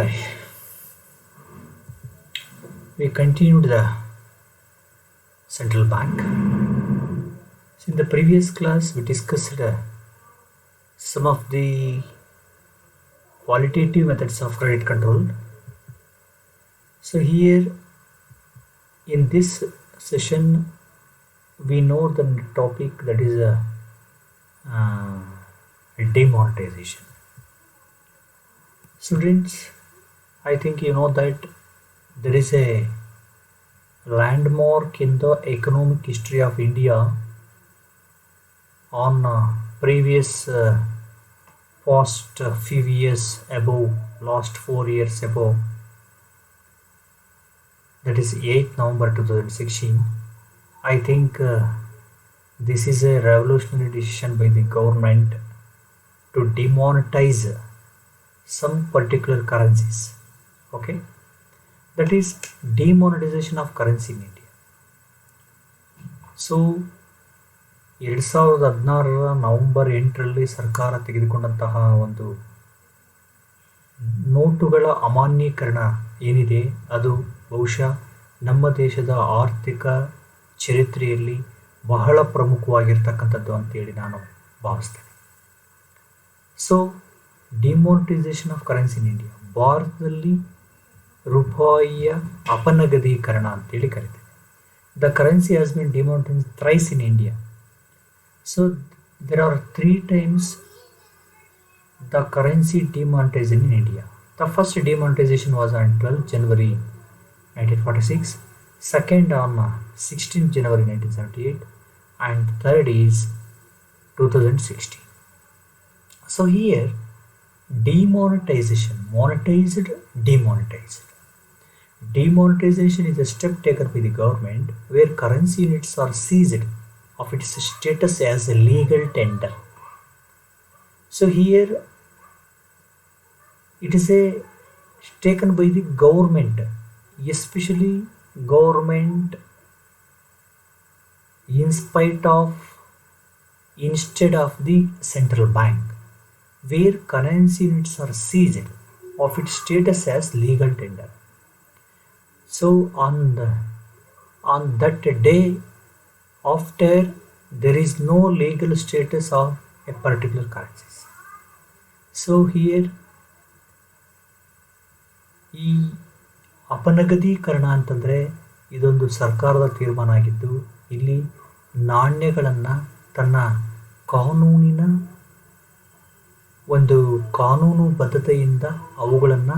Hi, we continued the central bank. So in the previous class, we discussed some of the qualitative methods of credit control. So here in this session, we know the topic that is uh, demonetization. Students, I think you know that there is a landmark in the economic history of India on previous past few years above, last 4 years above, that is 8th November 2016. I think this is a revolutionary decision by the government to demonetize some particular currencies. Okay, that is demonetization of currency in India. So 2016 November 8ರಲ್ಲಿ ಸರ್ಕಾರ ತೆಗೆದುಕೊಂಡಂತಹ ಒಂದು ನೋಟುಗಳ ಅಮಾನ್ಯೀಕರಣ ಏನಿದೆ ಅದು ಬಹುಶಃ ನಮ್ಮ ದೇಶದ ಆರ್ಥಿಕ ಚರಿತ್ರೆಯಲ್ಲಿ ಬಹಳ ಪ್ರಮುಖವಾಗಿರ್ತಕ್ಕಂಥದ್ದು ಅಂತೇಳಿ ನಾನು ಭಾವಿಸ್ತೇನೆ. So demonetization of currency in India, ಭಾರತದಲ್ಲಿ ರೂಪಾಯಿಯ ಅಪನಗದೀಕರಣ ಅಂತೇಳಿ ಕರಿತೇವೆ. The currency has been demonetized thrice in India. So there are 3 times the currency demonetization in India. The first demonetization was on 12th January 1946, second on 16th January 1978, and third is 2016. So here demonetization, monetized, demonetized. Demonetization is a step taken by the government where currency units are seized of its status as a legal tender. So here it is taken by the government, especially government instead of the central bank, where currency units are seized of its status as legal tender. So on that day, after there is no legal status of a particular currencies. So here ಈ ಅಪನಗದೀಕರಣ ಅಂತಂದರೆ ಇದೊಂದು ಸರ್ಕಾರದ ತೀರ್ಮಾನ ಆಗಿದ್ದು, ಇಲ್ಲಿ ನಾಣ್ಯಗಳನ್ನು ತನ್ನ ಕಾನೂನಿನ ಒಂದು ಕಾನೂನು ಬದ್ಧತೆಯಿಂದ ಅವುಗಳನ್ನು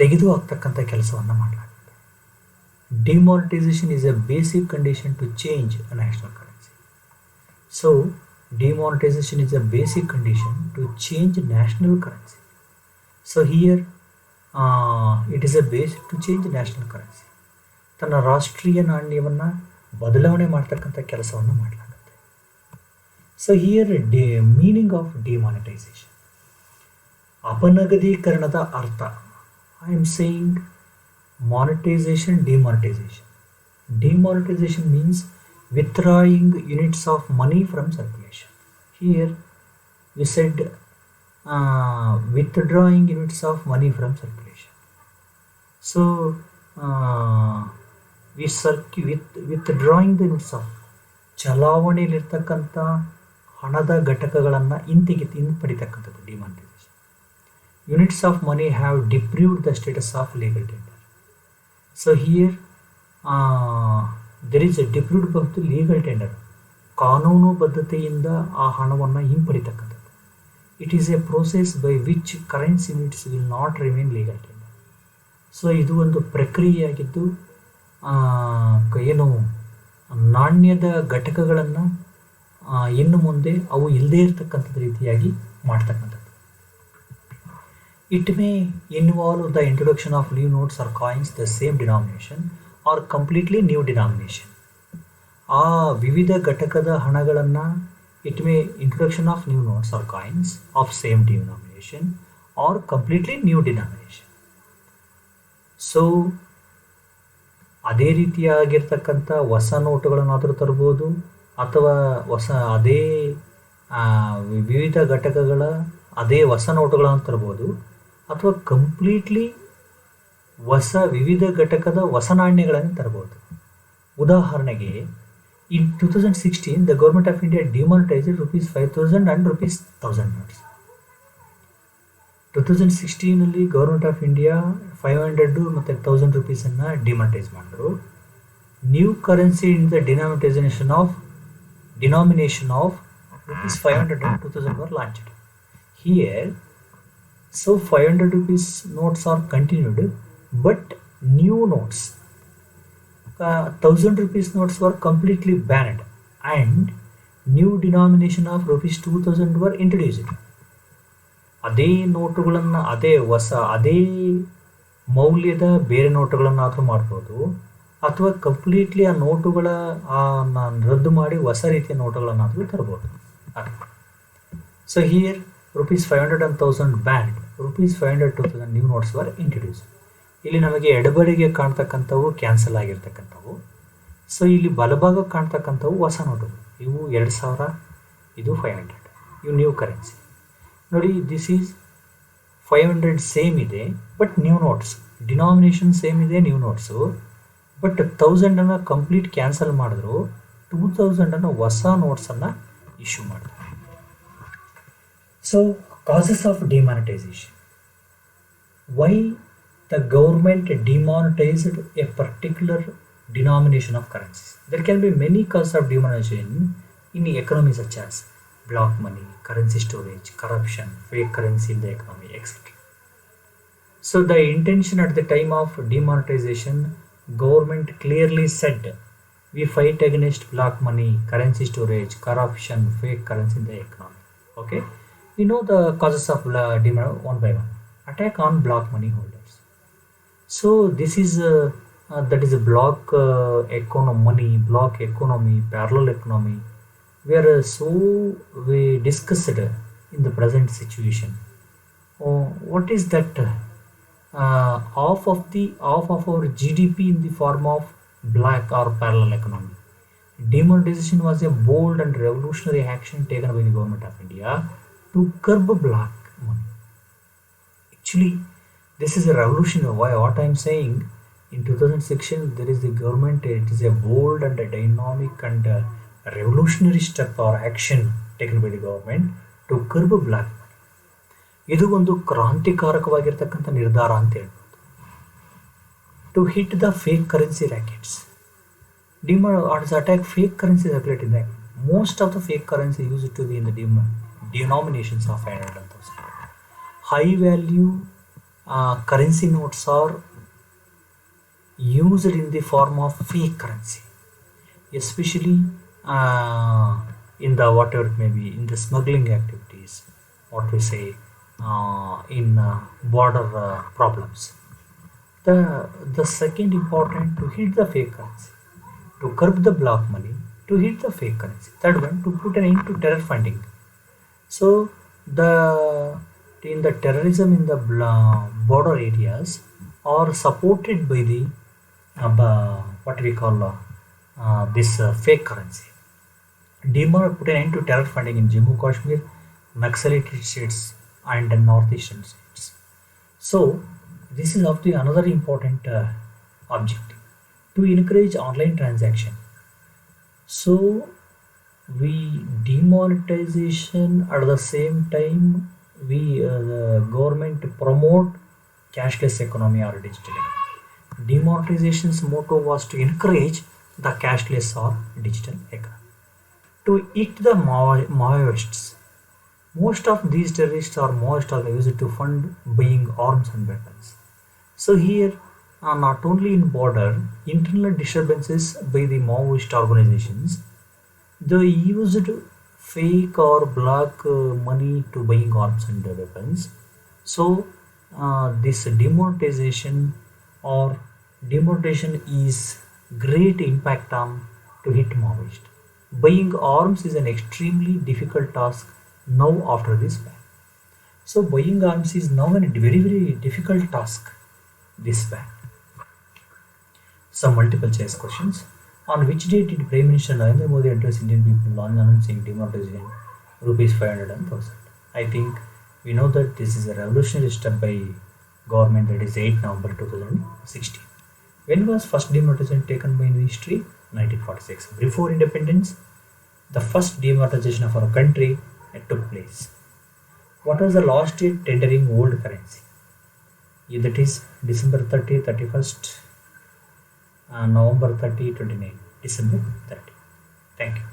ತೆಗೆದು ಹಾಕ್ತಕ್ಕಂಥ ಕೆಲಸವನ್ನು ಮಾಡಲಾಗಿದೆ. Demonetization is a basic condition to change a national currency. So demonetization is a basic condition to change national currency. So here it is a base to change national currency. ತನ್ನ ರಾಷ್ಟ್ರೀಯ ನಾಣ್ಯವನ್ನು ಬದಲಾವಣೆ ಮಾಡ್ತಕ್ಕಂಥ ಕೆಲಸವನ್ನು ಮಾಡಲಾಗುತ್ತೆ. So here meaning of demonetization, ಅಪನಗದೀಕರಣದ ಅರ್ಥ. I am saying monetization, demonetization. Demonetization means withdrawing units of money from circulation. Here we said withdrawing units of money from circulation. So withdrawing the units of ಚಲಾವಣೆಯಲ್ಲಿರ್ತಕ್ಕಂಥ ಹಣದ ಘಟಕಗಳನ್ನು ಹಿಂಪಡಿತಕ್ಕಂಥದ್ದು demonetization. Units of money have deprived the status of legal tender. So here there is a deprived of the legal tender. ಕಾನೂನು ಬದ್ಧತೆಯಿಂದ ಆ ಹಣವನ್ನು ಹಿಂಪಡಿತಕ್ಕಂಥದ್ದು. It is a process by which currency units will not remain legal tender. So ಇದು ಒಂದು ಪ್ರಕ್ರಿಯೆಯಾಗಿದ್ದು ಏನು ನಾಣ್ಯದ ಘಟಕಗಳನ್ನು ಇನ್ನು ಮುಂದೆ ಅವು ಇಲ್ಲದೇ ಇರತಕ್ಕಂಥದ್ದು ರೀತಿಯಾಗಿ ಮಾಡ್ತಕ್ಕಂಥದ್ದು. It may involve the introduction of new notes or coins the same denomination or completely new denomination. ಆ ವಿವಿಧ ಘಟಕದ ಹಣಗಳನ್ನು it may introduction of new notes or coins of same denomination or completely new denomination. So ಅದೇ ರೀತಿಯಾಗಿರ್ತಕ್ಕಂಥ ಹೊಸ ನೋಟುಗಳನ್ನಾದರೂ ತರ್ಬೋದು, ಅಥವಾ ಅದೇ ವಿವಿಧ ಘಟಕಗಳ ಅದೇ ಹೊಸ ನೋಟುಗಳನ್ನು ತರ್ಬೋದು, ಅಥವಾ ಕಂಪ್ಲೀಟ್ಲಿ ವಿವಿಧ ಘಟಕದ ಹೊಸ ನಾಣ್ಯಗಳನ್ನು ತರಬಹುದು. ಉದಾಹರಣೆಗೆ, in 2016 the government of India demonetized rupees 5000 and rupees 1000 notes. 2016 ಅಲ್ಲಿ ಗೌರ್ಮೆಂಟ್ ಆಫ್ ಇಂಡಿಯಾ 500 ಮತ್ತು 1000 ರುಪೀಸನ್ನು ಡಿಮಾನಿಟೈಸ್ ಮಾಡಿದ್ರು. New currency in the denomination of rupees 500 and 2000 were launched. Here, so 500 rupees notes are continued, but new notes, 1000 rupees notes were completely banned and new denomination of rupees 2000 were introduced. ಅದೇ ನೋಟುಗಳನ್ನು ಅದೇ ಮೌಲ್ಯದ ಬೇರೆ ನೋಟುಗಳನ್ನಾದರೂ ಮಾಡ್ಬೋದು, ಅಥವಾ completely ಆ ನೋಟುಗಳ ರದ್ದು ಮಾಡಿ ಹೊಸ ರೀತಿಯ ನೋಟುಗಳನ್ನಾದರೂ ತರ್ಬೋದು. So here rupees 500 and 1000 band, rupees 500 2000 new notes var introduce. ಇಲ್ಲಿ ನಮಗೆ ಎಡಬಡಿಗೆ ಕಾಣ್ತಕ್ಕಂಥವು ಕ್ಯಾನ್ಸಲ್ ಆಗಿರ್ತಕ್ಕಂಥವು. ಸೊ ಇಲ್ಲಿ ಬಲಭಾಗಕ್ಕೆ ಕಾಣ್ತಕ್ಕಂಥವು ಹೊಸ ನೋಟುಗಳು. ಇವು 2000, ಇದು 500, ಇವು ನ್ಯೂ ಕರೆನ್ಸಿ. ನೋಡಿ, ದಿಸ್ ಈಸ್ 500 ಸೇಮ್ ಇದೆ, but new notes. Denomination same ಇದೆ, new notes. But 1000 complete cancel ಮಾಡಿದ್ರು, 2000 ಹೊಸ ನೋಟ್ಸನ್ನು ಇಶ್ಯೂ ಮಾಡಿದ್ರು. So causes of demonetization. Why the government demonetized a particular denomination of currencies? There can be many causes of demonetization in the economy, such as block money, currency storage, corruption, fake currency in the economy, etc. So the intention at the time of demonetization, government clearly said, we fight against block money, currency storage, corruption, fake currency in the economy. Okay, we know the causes of demonetization one by one. Attack on block money holders. So this is that is a block economy, parallel economy, where we discussed in the present situation. What is that? Half of our GDP in the form of black or parallel economy. Demonetization was a bold and revolutionary action taken by the government of India to curb black money. Actually, this is a revolution. Why? What I am saying, in 2016 there is the government. It is a bold and a dynamic and a revolutionary step or action taken by the government to curb black money. ಇದು ಒಂದು ಕ್ರಾಂತಿಕಾರಕವಾಗಿರ್ತಕ್ಕಂಥ ನಿರ್ಧಾರ ಅಂತ ಹೇಳ್ಬೋದು. To hit the fake currency rackets. Attack fake currency racket in that. Most of the fake currency used to be in the denominations of 500 and 1000. High value currency notes are used in the form of fake currency, especially in the whatever it may be, in the smuggling activities, what we say, in border problems. The second important, to hit the fake currency, to curb the black money, to hit the fake currency. Third one, to put an end to terror funding. So in the terrorism in the border areas are supported by the what we call this fake currency. Put an end to terror funding in Jammu Kashmir, Naxalite states and northeastern states. So this is of the another important objective, to encourage online transaction. So we demonetization, at the same time we the government promote cashless economy or digital economy. Demonetization's motto was to encourage the cashless or digital economy. To hit the Maoists. Most of these terrorists or Maoists are used to fund buying arms and weapons. So here, not only in border, internal disturbances by the Maoist organizations, they used fake or black money to buying arms and weapons. So this demonetization is great impact on to hit Maoist. Buying arms is an extremely difficult task now after this ban. So buying arms is now a very, very difficult task, this ban. Some multiple choice questions. On which date did Prime Minister Narendra Modi address Indian people on announcing demonetization rupees 500 and 1000? I think We know that this is a revolutionary step by government, that is 8 November 2016. When was first demonetization taken by in history? 1946. Before independence, the first demonetization of our country took place. What was the last year tendering old currency? That is December 30, 31st, November 30, 29. December 30. Thank you.